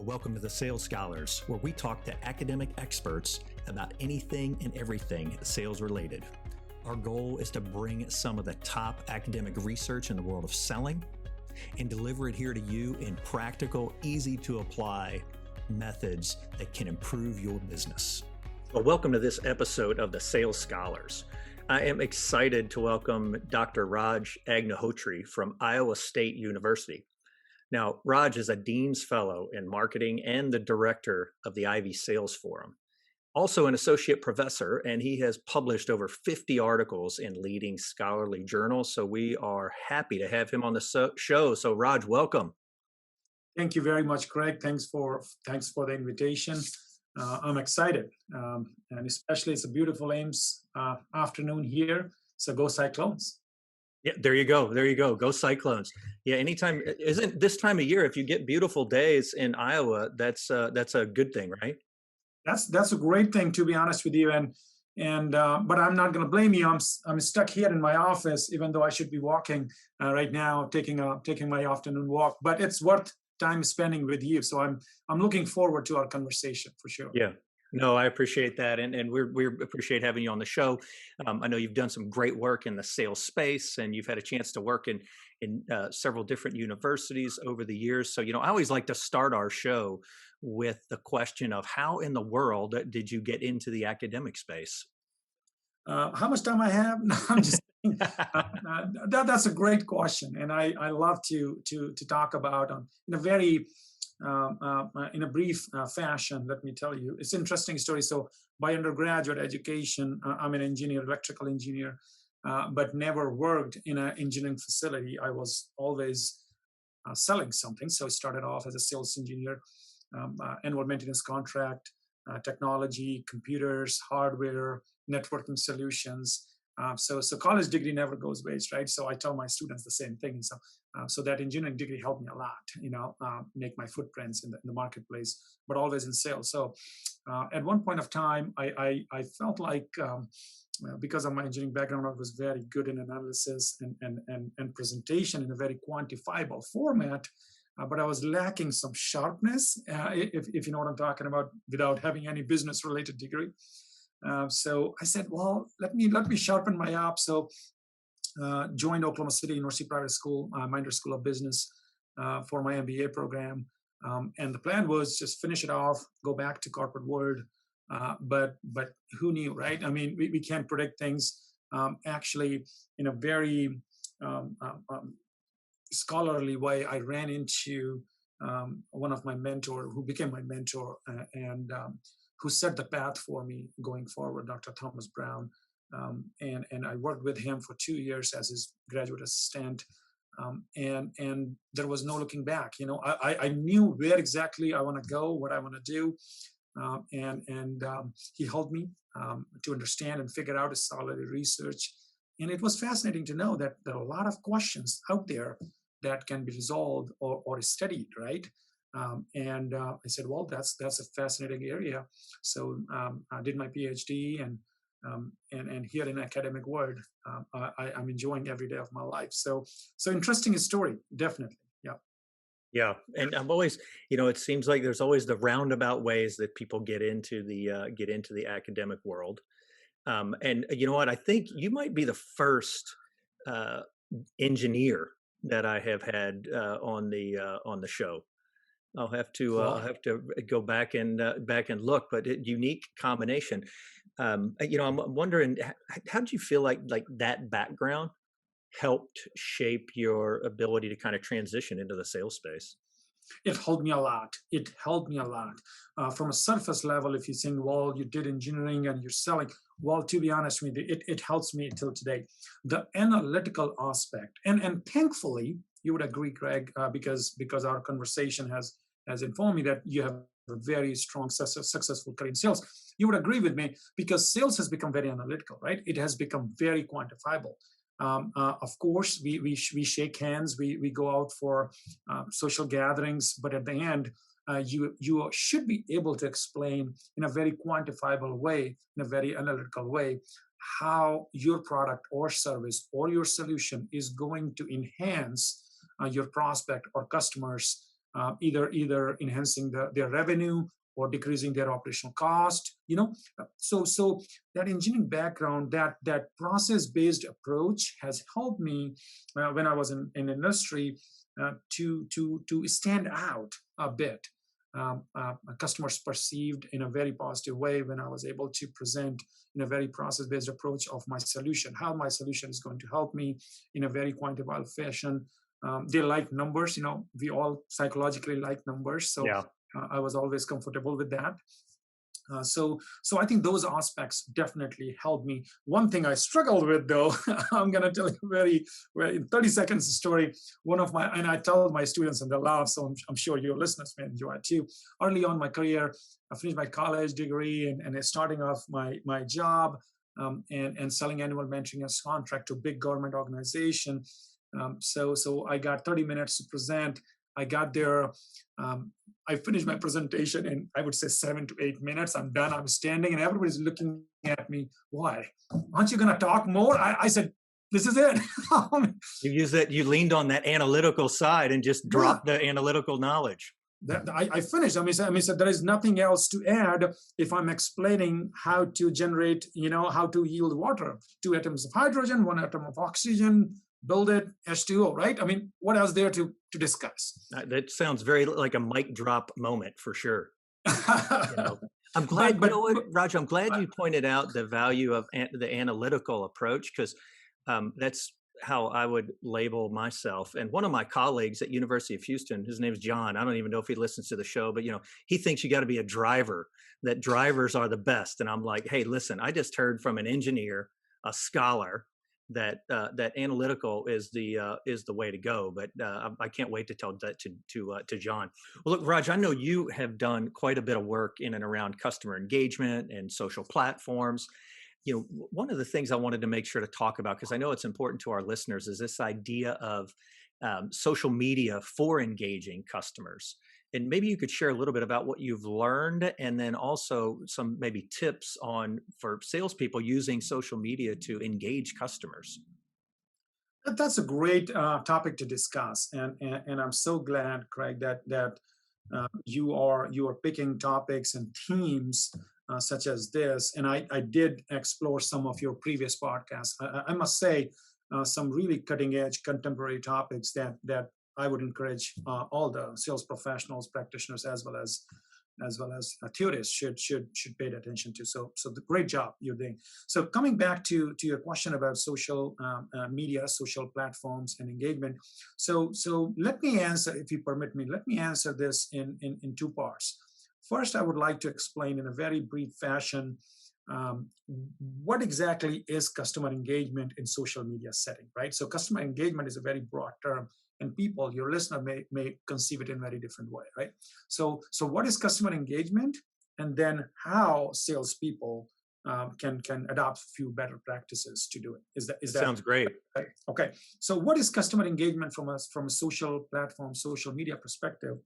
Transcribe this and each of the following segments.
welcome to the Sales Scholars, where we talk to academic experts about anything and everything sales related. Our goal is to bring some of the top academic research in the world of selling and deliver it here to you in practical, easy to apply methods that can improve your business. Well, welcome to this episode of the Sales Scholars. I am excited to welcome Dr. Raj Agnihotri from Iowa State University. Now, Raj is a Dean's Fellow in Marketing and the Director of the Ivy Sales Forum. Also an Associate Professor, and he has published over 50 articles in leading scholarly journals. So we are happy to have him on the show. So Raj, welcome. Thank you very much, Craig. Thanks for the invitation. I'm excited, and especially it's a beautiful Ames afternoon here. So go Cyclones. Yeah, there you go. There you go. Go Cyclones. Yeah, anytime, isn't this time of year, if you get beautiful days in Iowa, that's a good thing, right? That's a great thing, to be honest with you. But I'm not going to blame you. I'm stuck here in my office, even though I should be walking right now, taking my afternoon walk. But it's worth time spending with you. So I'm looking forward to our conversation for sure. Yeah. No, I appreciate that, and we appreciate having you on the show. I know you've done some great work in the sales space, and you've had a chance to work in several different universities over the years. So, I always like to start our show with the question of how in the world did you get into the academic space? How much time I have? No, I'm just kidding. That's a great question, and I love to talk about in a very in a brief fashion. Let me tell you, it's an interesting story. So by undergraduate education, I'm an engineer, electrical engineer, but never worked in an engineering facility. I was always selling something. So I started off as a sales engineer, annual maintenance contract, technology, computers, hardware, networking solutions. So college degree never goes waste, right? So I tell my students the same thing. So that engineering degree helped me a lot, make my footprints in the marketplace, but always in sales. So at one point of time, I felt like because of my engineering background, I was very good in analysis and presentation in a very quantifiable format. But I was lacking some sharpness, if you know what I'm talking about, without having any business-related degree. So I said, well, let me sharpen my up. So joined Oklahoma City University Private School, Minor School of Business, for my MBA program. And the plan was just finish it off, go back to corporate world. But who knew, right? I mean, we can't predict things. Actually, in a very scholarly way, I ran into one of my mentor, who became my mentor, and who set the path for me going forward, Dr. Thomas Brown. And I worked with him for 2 years as his graduate assistant. And there was no looking back. I knew where exactly I want to go, what I want to do. And he helped me to understand and figure out his solid research. And it was fascinating to know that there are a lot of questions out there that can be resolved or studied, right? And I said, well, that's a fascinating area. So I did my PhD, and here in academic world, I'm enjoying every day of my life. So interesting story, definitely. Yeah. Yeah, and I'm always, it seems like there's always the roundabout ways that people get into the academic world. And you know what? I think you might be the first engineer that I have had on the show. I'll have to go back and look, but unique combination. I'm wondering, how did you feel like that background helped shape your ability to kind of transition into the sales space? It helped me a lot. From a surface level, if you think, well, you did engineering and you're selling, well, to be honest with you, it helps me till today. The analytical aspect, and thankfully, you would agree, Craig, because our conversation has informed me that you have a very strong, successful career in sales. You would agree with me because sales has become very analytical, right? It has become very quantifiable. Of course, we shake hands, we go out for social gatherings, but at the end, you should be able to explain in a very quantifiable way, in a very analytical way, how your product or service or your solution is going to enhance your prospect or customers either enhancing their revenue or decreasing their operational cost. So that engineering background, that process based approach has helped me when I was in industry to stand out a bit. Customers perceived in a very positive way when I was able to present in a very process-based approach of my solution, how my solution is going to help me in a very quantifiable fashion. They like numbers, we all psychologically like numbers. So Yeah. I was always comfortable with that. So I think those aspects definitely helped me. One thing I struggled with, though, I'm going to tell you very in 30 seconds story. And I tell my students and they laugh, so I'm sure your listeners may enjoy it too. Early on in my career, I finished my college degree and starting off my job and selling annual mentoring as contract to a big government organization. So I got 30 minutes to present. I got there. I finished my presentation in, I would say, 7 to 8 minutes. I'm done. I'm standing, and everybody's looking at me. Why? Aren't you going to talk more? I said, this is it. You leaned on that analytical side and just dropped the analytical knowledge. I finished. I mean, there is nothing else to add if I'm explaining how to generate, how to yield water. 2 atoms of hydrogen, 1 atom of oxygen, build it, H2O, right? I mean, what else there to discuss? That sounds very like a mic drop moment for sure. I'm glad, Raj, I'm glad you pointed out the value of the analytical approach, because that's how I would label myself. And one of my colleagues at University of Houston, his name is John. I don't even know if he listens to the show, but he thinks you got to be a driver, that drivers are the best. And I'm like, hey, listen, I just heard from an engineer, a scholar, that analytical is the way to go. But I can't wait to tell that to John. Well, look, Raj, I know you have done quite a bit of work in and around customer engagement and social platforms. One of the things I wanted to make sure to talk about, because I know it's important to our listeners, is this idea of social media for engaging customers. And maybe you could share a little bit about what you've learned, and then also some maybe tips for salespeople using social media to engage customers. That's a great topic to discuss, and I'm so glad, Craig, that you are picking topics and themes such as this. And I did explore some of your previous podcasts. I must say, some really cutting edge contemporary topics that I would encourage all the sales professionals, practitioners, as well as theorists should pay attention to. So the great job you're doing. So coming back to your question about social media, social platforms, and engagement. So let me answer, if you permit me, let me answer this in 2 parts. First, I would like to explain in a very brief fashion what exactly is customer engagement in social media setting, right? So customer engagement is a very broad term, and your listener may conceive it in a very different way, right? So what is customer engagement, and then how salespeople can adopt a few better practices to do it? Is that sounds great? Right? Okay. So what is customer engagement from a social platform, social media perspective,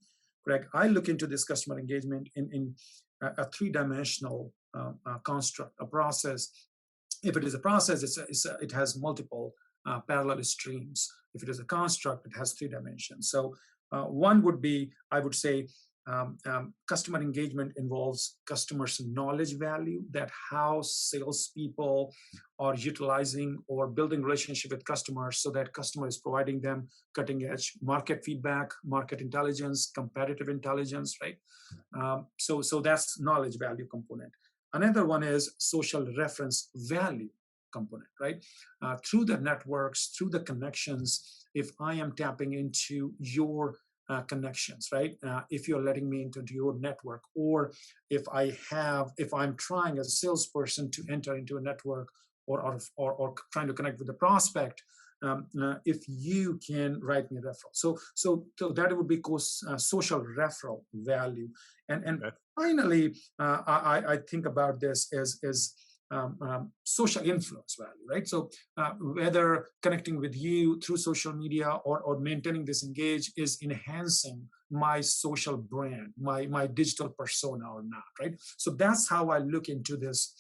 Greg? I look into this customer engagement in a 3-dimensional construct, a process. If it is a process, it has multiple parallel streams. If it is a construct, it has 3 dimensions. So one would be, I would say, customer engagement involves customers' knowledge value, that how salespeople are utilizing or building relationship with customers so that customer is providing them cutting edge market feedback, market intelligence, competitive intelligence, right? So that's knowledge value component. Another one is social reference value component, right? Through the networks, through the connections, if I am tapping into your connections, right? If you're letting me into your network, or if I'm trying as a salesperson to enter into a network or trying to connect with the prospect, if you can write me a referral. So that would be social referral value. And okay. Finally, I think about this as social influence value, right? So whether connecting with you through social media or maintaining this engage is enhancing my social brand, my digital persona or not, right? So that's how I look into this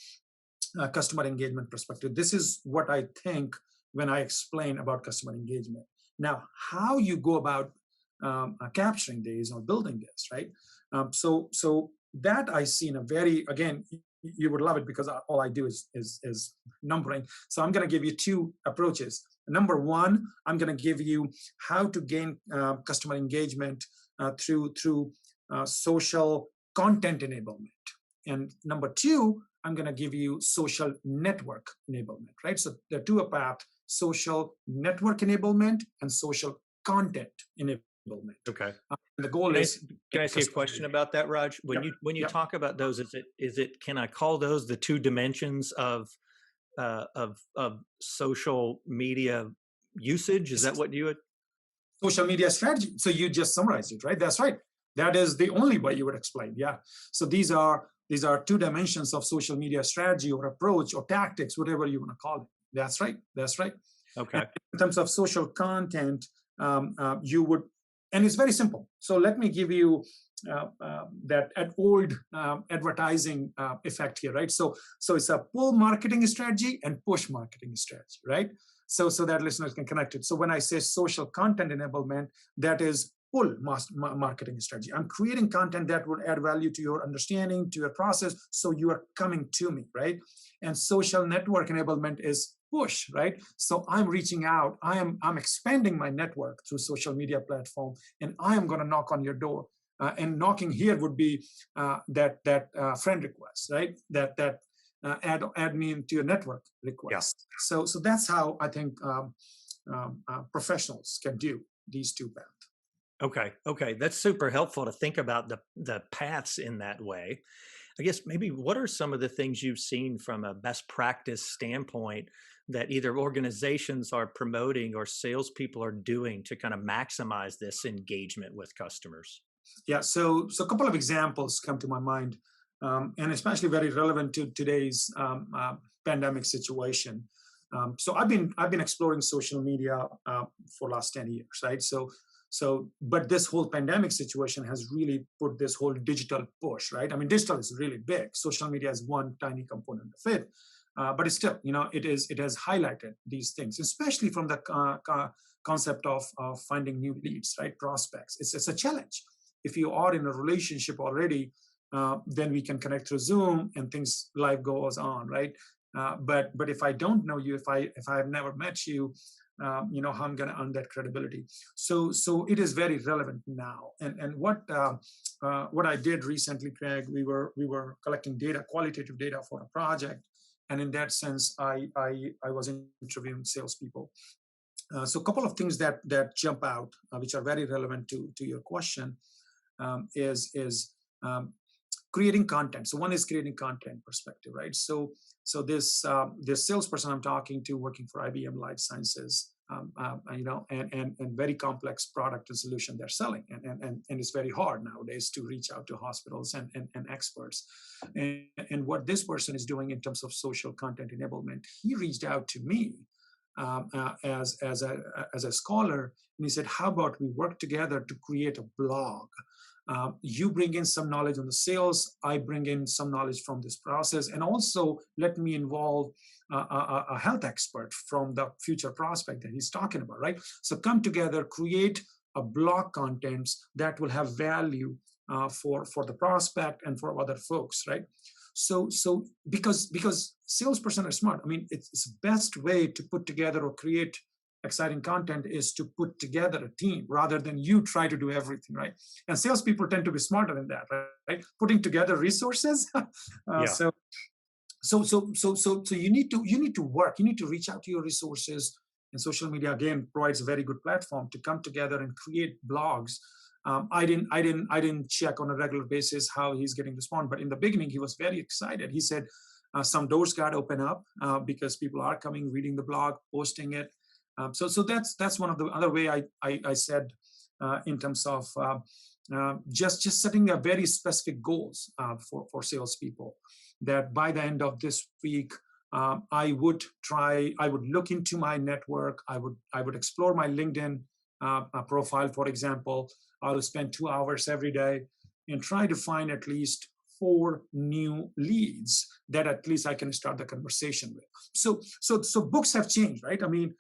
customer engagement perspective. This is what I think when I explain about customer engagement. Now, how you go about capturing this or building this, right? So that I see in a very, again, you would love it because all I do is numbering. So I'm going to give you two approaches. Number one, I'm going to give you how to gain customer engagement through social content enablement. And number two, I'm going to give you social network enablement, right? So there are two paths: social network enablement and social content enablement. Okay. The goal Can I, is. can I ask you a question about that, Raj? When you talk about those, is it can I call those the two dimensions of social media usage? Is that what you would? Social media strategy. So you just summarized it, right? That's right. That is the only way you would explain. Yeah. So these are two dimensions of social media strategy or approach or tactics, whatever you want to call it. That's right. That's right. Okay. And in terms of social content, you would, and it's very simple. So let me give you that old advertising effect here, right? So it's a pull marketing strategy and push marketing strategy, right? So that listeners can connect it. So when I say social content enablement, that is pull marketing strategy. I'm creating content that would add value to your understanding, to your process, so you are coming to me, right? And social network enablement is push, right? So I'm reaching out, I'm expanding my network through social media platform, and I am going to knock on your door. And knocking here would be that friend request, right? That add me into your network request. Yeah. So that's how I think professionals can do these two paths. Okay, that's super helpful to think about the paths in that way. I guess maybe what are some of the things you've seen from a best practice standpoint that either organizations are promoting or salespeople are doing to kind of maximize this engagement with customers? Yeah, so a couple of examples come to my mind, and especially very relevant to today's pandemic situation. So I've been exploring social media for last 10 years, right? But this whole pandemic situation has really put this whole digital push, right? I mean, digital is really big. Social media is one tiny component of it, but it's still, it has highlighted these things, especially from the concept of finding new leads, right? Prospects. It's a challenge. If you are in a relationship already, then we can connect through Zoom and life goes on, right? But if I don't know you, if I have never met you, how I'm going to earn that credibility. So it is very relevant now. And what I did recently, Craig, we were collecting data, qualitative data for a project, and in that sense, I was interviewing salespeople. So a couple of things that jump out, which are very relevant to your question, is creating content. So one is creating content perspective, right? So this salesperson I'm talking to, working for IBM Life Sciences, and very complex product and solution they're selling, and it's very hard nowadays to reach out to hospitals and experts. And what this person is doing in terms of social content enablement, he reached out to me as a scholar, and he said, "How about we work together to create a blog? You bring in some knowledge on the sales, I bring in some knowledge from this process, and also let me involve a health expert from the future prospect that he's talking about, right? So come together, create a blog contents that will have value for the prospect and for other folks, right? So because salesperson are smart. I mean, it's the best way to put together or create exciting content is to put together a team rather than you try to do everything, right? And salespeople tend to be smarter than that, right? Putting together resources. So you need to work. You need to reach out to your resources, and social media again provides a very good platform to come together and create blogs. I didn't check on a regular basis how he's getting response, but in the beginning he was very excited. He said some doors got open up because people are coming, reading the blog, posting it. So that's one of the other way I said in terms of just setting a very specific goals for salespeople, that by the end of this week I would look into my network. I would explore my LinkedIn profile, for example. I will spend 2 hours every day and try to find at least 4 new leads that at least I can start the conversation with. So books have changed, right? I mean,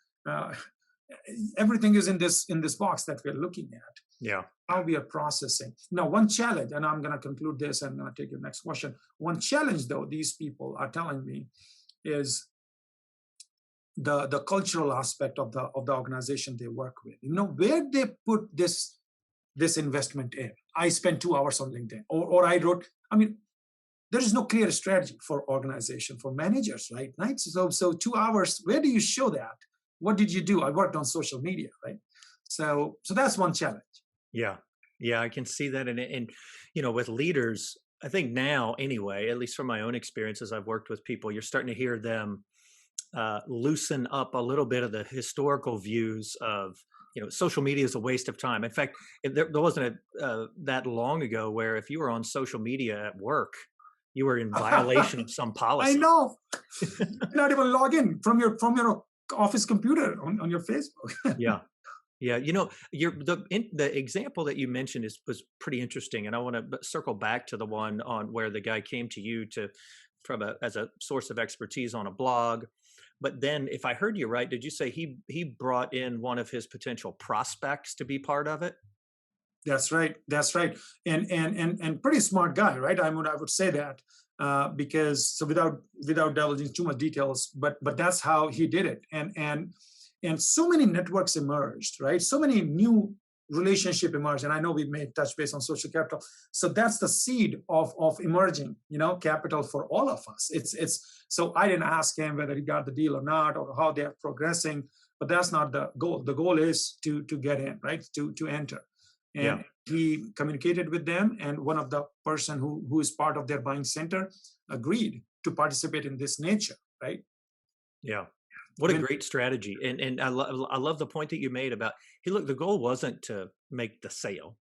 everything is in this box that we're looking at. Yeah. how we are processing. Now, one challenge, and I'm going to conclude this and I'm going to take your next question. One challenge, though, these people are telling me is the cultural aspect of the organization they work with. Where they put this investment in. I spent 2 hours on LinkedIn, or I wrote. I mean, there is no clear strategy for organization, for managers, right? So 2 hours. Where do you show that? What did you do? I worked on social media, right? So that's one challenge. Yeah. Yeah, I can see that. And with leaders, I think now anyway, at least from my own experiences, I've worked with people, you're starting to hear them loosen up a little bit of the historical views of, social media is a waste of time. In fact, there wasn't that long ago where if you were on social media at work, you were in violation of some I policy. know. You're not even log in from your office computer on your Facebook. Yeah. Yeah, the example that you mentioned was pretty interesting, and I want to circle back to the one on where the guy came to you as a source of expertise on a blog. But then, if I heard you right, did you say he brought in one of his potential prospects to be part of it? That's right. That's right. And pretty smart guy, right? I would say that because so without divulging too much details, but that's how he did it. And so many networks emerged, right? So many new relationship emerged. And I know we made touch base on social capital. So that's the seed of emerging, capital for all of us. It's so I didn't ask him whether he got the deal or not or how they are progressing, but that's not the goal. The goal is to get in, right? To enter. And Yeah. he communicated with them, and one of the person who is part of their buying center agreed to participate in this nature, right? Yeah. What a great strategy. And I love the point that you made about, hey, look, the goal wasn't to make the sale.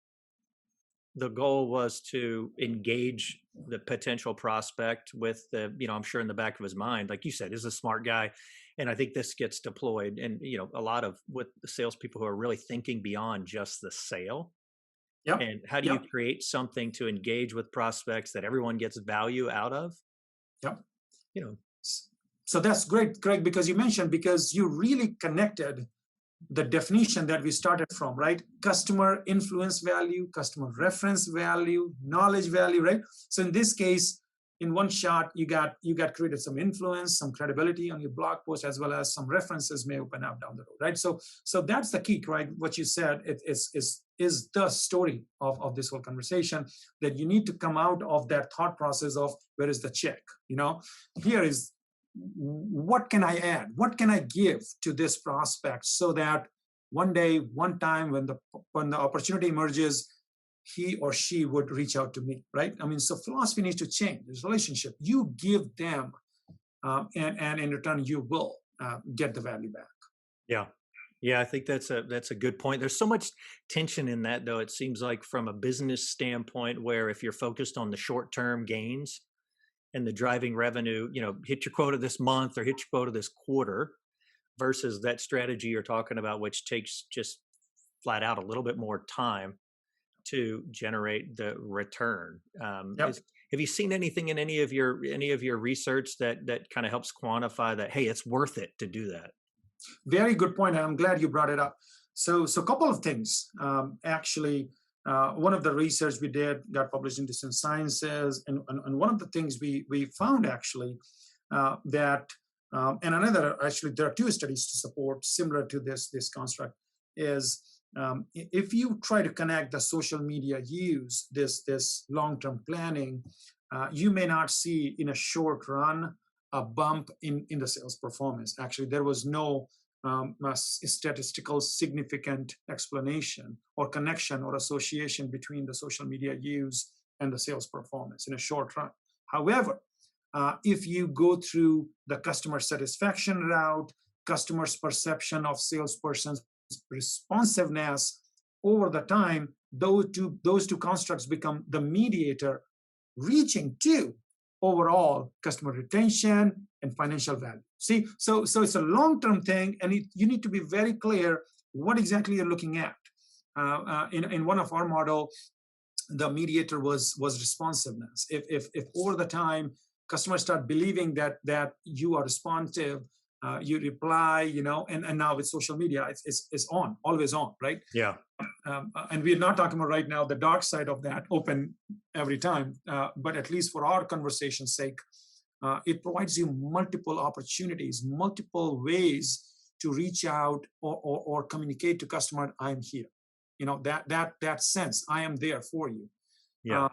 The goal was to engage the potential prospect with I'm sure in the back of his mind, like you said, is a smart guy. And I think this gets deployed. And, a lot of with the salespeople who are really thinking beyond just the sale. Yep. And how do you create something to engage with prospects that everyone gets value out of? Yep. You know, So that's great, Greg, because you really connected the definition that we started from, right? Customer influence value, customer reference value, knowledge value, right? So in this case, in one shot, you got created some influence, some credibility on your blog post, as well as some references may open up down the road, right? So that's the key, right? What you said is the story of this whole conversation, that you need to come out of that thought process of where is the check, here is what can I add? What can I give to this prospect so that one day, one time when the opportunity emerges, he or she would reach out to me, right? I mean, so philosophy needs to change. This relationship, you give them, and in return, you will get the value back. Yeah. Yeah, I think that's a good point. There's so much tension in that, though. It seems like from a business standpoint, where if you're focused on the short-term gains and the driving revenue, hit your quota this month or hit your quota this quarter, versus that strategy you're talking about, which takes just flat out a little bit more time to generate the return. Yep. Have you seen anything in any of your research that kind of helps quantify that? Hey, it's worth it to do that. Very good point. I'm glad you brought it up. So a couple of things. Actually, one of the research we did got published in Distant Sciences, and one of the things we found actually that, and another, actually, there are two studies to support similar to this construct, is if you try to connect the social media use, this long-term planning, you may not see in a short run a bump in the sales performance. Actually, there was no statistical significant explanation or connection or association between the social media use and the sales performance in a short run. However, if you go through the customer satisfaction route, customer's perception of salesperson's responsiveness over the time, those two constructs become the mediator reaching to overall customer retention and financial value. See, so it's a long-term thing, and you need to be very clear what exactly you're looking at. In one of our model, the mediator was responsiveness. If over the time customers start believing that you are responsive, you reply, and now with social media, it's on, always on, right? Yeah. And we're not talking about right now the dark side of that, open every time, but at least for our conversation's sake, it provides you multiple opportunities, multiple ways to reach out or communicate to customer. I'm here, that sense, I am there for you. Yeah.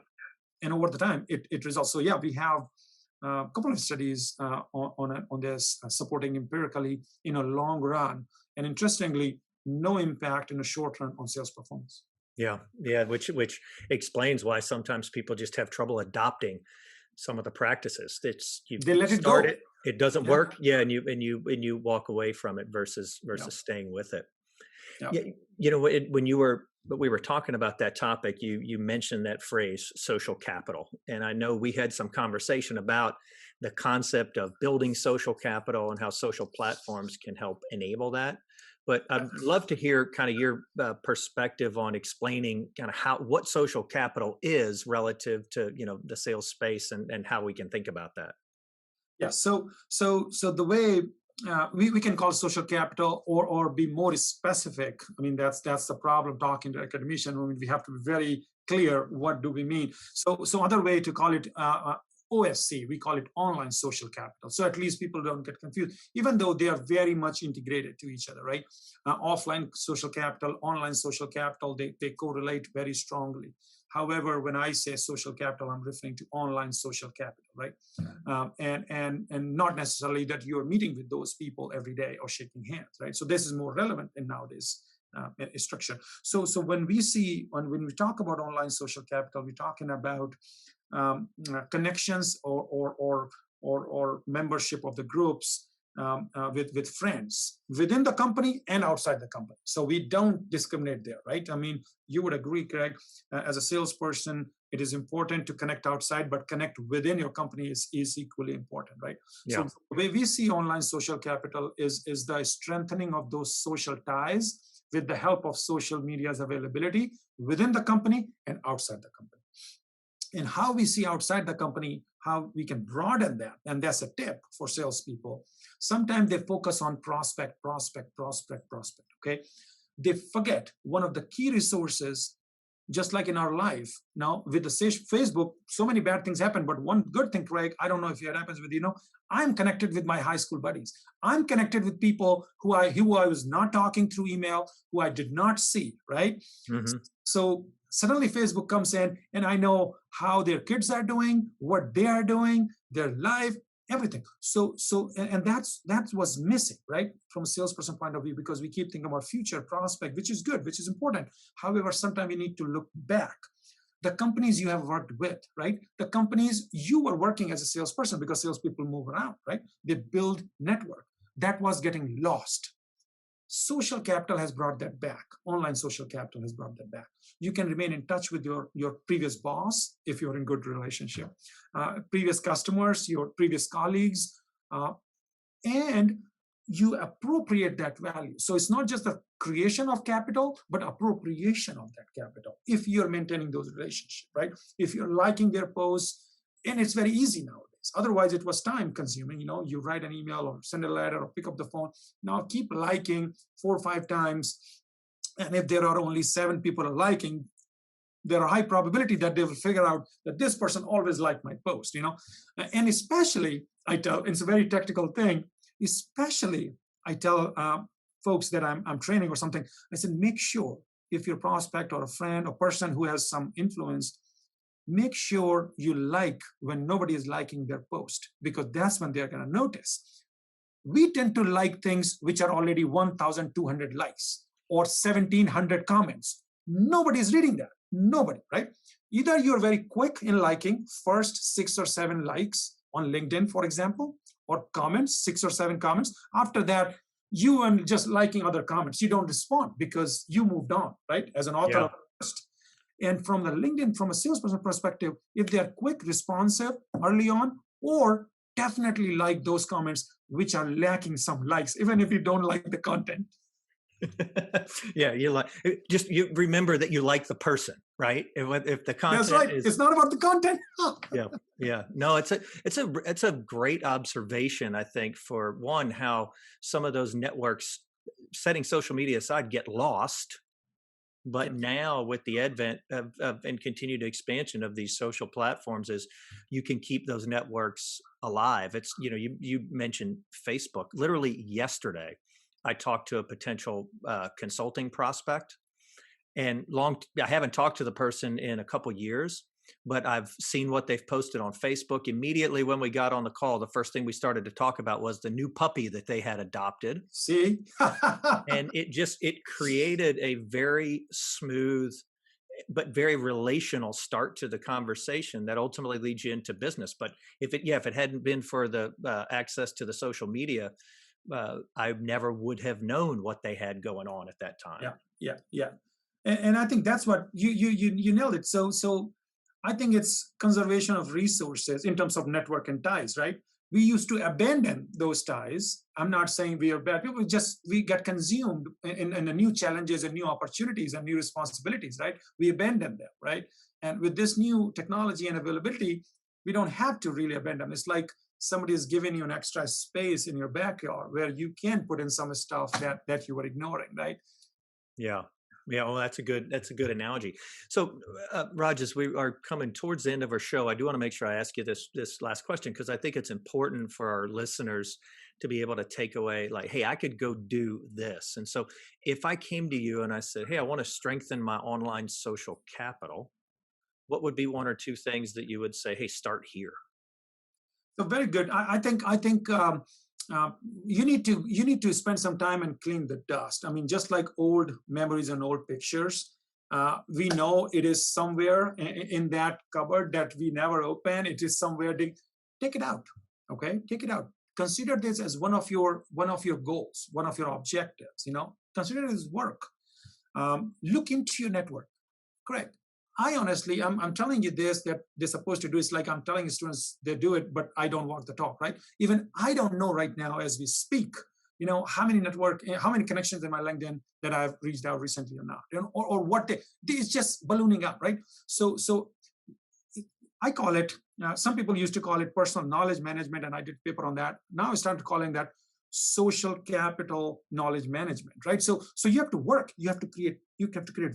And over the time, it results. So yeah, we have a couple of studies on this, supporting empirically in a long run, and interestingly, no impact in the short run on sales performance. Yeah. Yeah. Which explains why sometimes people just have trouble adopting some of the practices. It's you They let it start go. it doesn't Yeah, work. Yeah. And you walk away from it versus yeah, staying with it. yeah. Yeah. When we were talking about that topic, you mentioned that phrase, social capital. And I know we had some conversation about the concept of building social capital and how social platforms can help enable that. But I'd love to hear kind of your perspective on explaining kind of what social capital is relative to, the sales space, and how we can think about that. Yeah. So the way we can call social capital, or be more specific. I mean, that's the problem talking to academician. I mean, we have to be very clear, what do we mean. So other way to call it, OSC, we call it online social capital. So at least people don't get confused, even though they are very much integrated to each other, right? Offline social capital, online social capital, they correlate very strongly. However, when I say social capital, I'm referring to online social capital, right? And not necessarily that you're meeting with those people every day or shaking hands, right? So this is more relevant in nowadays structure. So when we talk about online social capital, we're talking about connections or membership of the groups, with friends within the company and outside the company. So we don't discriminate there, right? I mean, you would agree, Craig, as a salesperson, it is important to connect outside, but connect within your company is equally important, right? Yeah. So the way we see online social capital is the strengthening of those social ties with the help of social media's availability within the company and outside the company. And how we see outside the company, how we can broaden that. And that's a tip for salespeople. Sometimes they focus on prospect. Okay. They forget one of the key resources, just like in our life. Now, with the Facebook, so many bad things happen. But one good thing, Craig, I don't know if it happens with I'm connected with my high school buddies. I'm connected with people who I was not talking through email, who I did not see, right? Mm-hmm. So suddenly Facebook comes in, and I know how their kids are doing, what they are doing, their life, everything. And that was missing, right? From a salesperson point of view, because we keep thinking about future prospect, which is good, which is important. However, sometimes we need to look back. The companies you have worked with, right? The companies you were working as a salesperson, because salespeople move around, right? They build network. That was getting lost. Social capital has brought that back. Online social capital has brought that back. You can remain in touch with your previous boss if you're in good relationship, previous customers, your previous colleagues, and you appropriate that value. So it's not just the creation of capital, but appropriation of that capital if you're maintaining those relationships, right? If you're liking their posts, and it's very easy nowadays. Otherwise, it was time consuming. You write an email or send a letter or pick up the phone. Now keep liking 4 or 5 times. And if there are only 7 people are liking, there are high probability that they will figure out that this person always liked my post, And especially, I tell, it's a very technical thing, especially I tell folks that I'm training or something, I said, make sure if your prospect or a friend or person who has some influence, make sure you like when nobody is liking their post, because that's when they're going to notice. We tend to like things which are already 1,200 likes or 1,700 comments. Nobody is reading that. Nobody, right? Either you're very quick in liking first 6 or 7 likes on LinkedIn, for example, or comments, 6 or 7 comments. After that, you and just liking other comments, you don't respond because you moved on, right? As an author. Yeah. And from the LinkedIn, from a salesperson perspective, if they're quick, responsive early on, or definitely like those comments which are lacking some likes, even if you don't like the content. Yeah, you like just you remember that you like the person, right? If the That's content right. is It's not about the content. yeah, yeah. No, it's a great observation, I think, for one, how some of those networks, setting social media aside, get lost. But Yes. now with the advent of and continued expansion of these social platforms is you can keep those networks alive. It's, you mentioned Facebook. Literally yesterday, I talked to a potential consulting prospect, and I haven't talked to the person in a couple years, but I've seen what they've posted on Facebook. Immediately when we got on the call, the first thing we started to talk about was the new puppy that they had adopted. See? And it created a very smooth but very relational start to the conversation that ultimately leads you into business. But if it hadn't been for the access to the social media, I never would have known what they had going on at that time. Yeah, yeah, yeah. And I think that's what you nailed it. So I think it's conservation of resources in terms of network and ties, right? We used to abandon those ties. I'm not saying we are bad people, just we get consumed in the new challenges and new opportunities and new responsibilities, right? We abandon them, right? And with this new technology and availability, we don't have to really abandon them. It's like somebody is giving you an extra space in your backyard where you can put in some stuff that you were ignoring, right? Yeah. Yeah, well, that's a good analogy. So, Raj, as we are coming towards the end of our show, I do want to make sure I ask you this last question, because I think it's important for our listeners to be able to take away, like, hey, I could go do this. And so, if I came to you and I said, hey, I want to strengthen my online social capital, what would be one or two things that you would say, hey, start here? So very good. I think you need to spend some time and clean the dust. I mean, just like old memories and old pictures, we know it is somewhere in that cupboard that we never open. It is somewhere. Take it out. Okay, take it out. Consider this as one of your goals, one of your objectives. Consider it as work. Look into your network. Correct. I honestly, I'm telling you this that they're supposed to do. It's like I'm telling students they do it, but I don't walk the talk, right? Even I don't know right now as we speak, how many connections in my LinkedIn that I've reached out recently or not, or what it's just ballooning up, right? So I call it. Some people used to call it personal knowledge management, and I did a paper on that. Now I started calling that social capital knowledge management, right? So you have to work. You have to create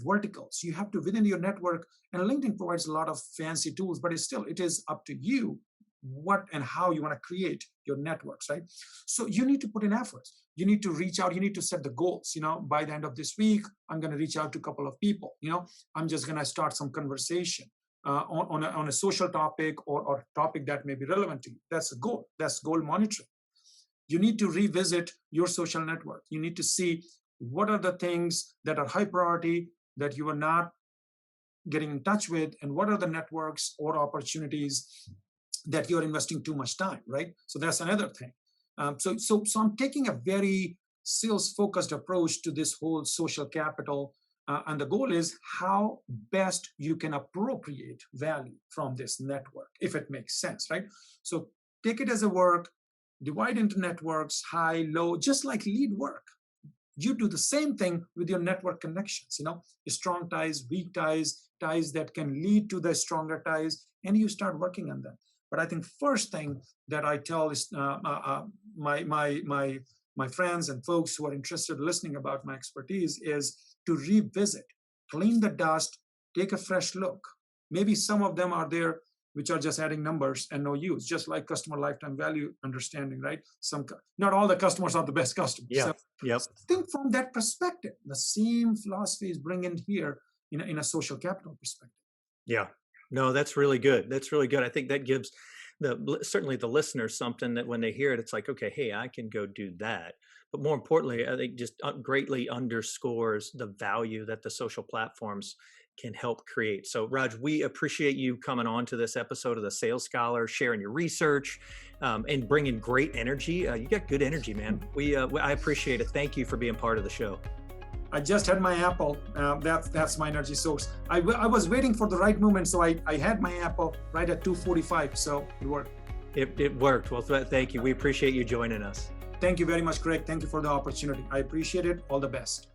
verticals. You have to within your network. And LinkedIn provides a lot of fancy tools, but it is up to you what and how you want to create your networks, right? So you need to put in efforts. You need to reach out. You need to set the goals. By the end of this week, I'm going to reach out to a couple of people. I'm just going to start some conversation on a social topic or topic that may be relevant to you. That's a goal. That's goal monitoring. You need to revisit your social network. You need to see what are the things that are high priority that you are not getting in touch with, and what are the networks or opportunities that you're investing too much time, right? So that's another thing. So I'm taking a very sales-focused approach to this whole social capital, and the goal is how best you can appropriate value from this network, if it makes sense, right? So take it as a work, divide into networks, high, low, just like lead work. You do the same thing with your network connections, strong ties, weak ties, ties that can lead to the stronger ties, and you start working on them. But I think first thing that I tell is my friends and folks who are interested in listening about my expertise is to revisit, clean the dust, take a fresh look. Maybe some of them are there which are just adding numbers and no use, just like customer lifetime value understanding, right? Not all the customers are the best customers. Yeah. So Yep. think from that perspective. The same philosophy is bringing here in a social capital perspective. Yeah. No, that's really good. That's really good. I think that gives certainly the listeners something that when they hear it, it's like, okay, hey, I can go do that. But more importantly, I think just greatly underscores the value that the social platforms can help create. So, Raj, we appreciate you coming on to this episode of the Sales Scholar, sharing your research, and bringing great energy. You got good energy, man. I appreciate it. Thank you for being part of the show. I just had my apple. That's my energy source. I was waiting for the right moment, so I had my apple right at 2:45. So it worked. It worked. Well, thank you. We appreciate you joining us. Thank you very much, Craig. Thank you for the opportunity. I appreciate it. All the best.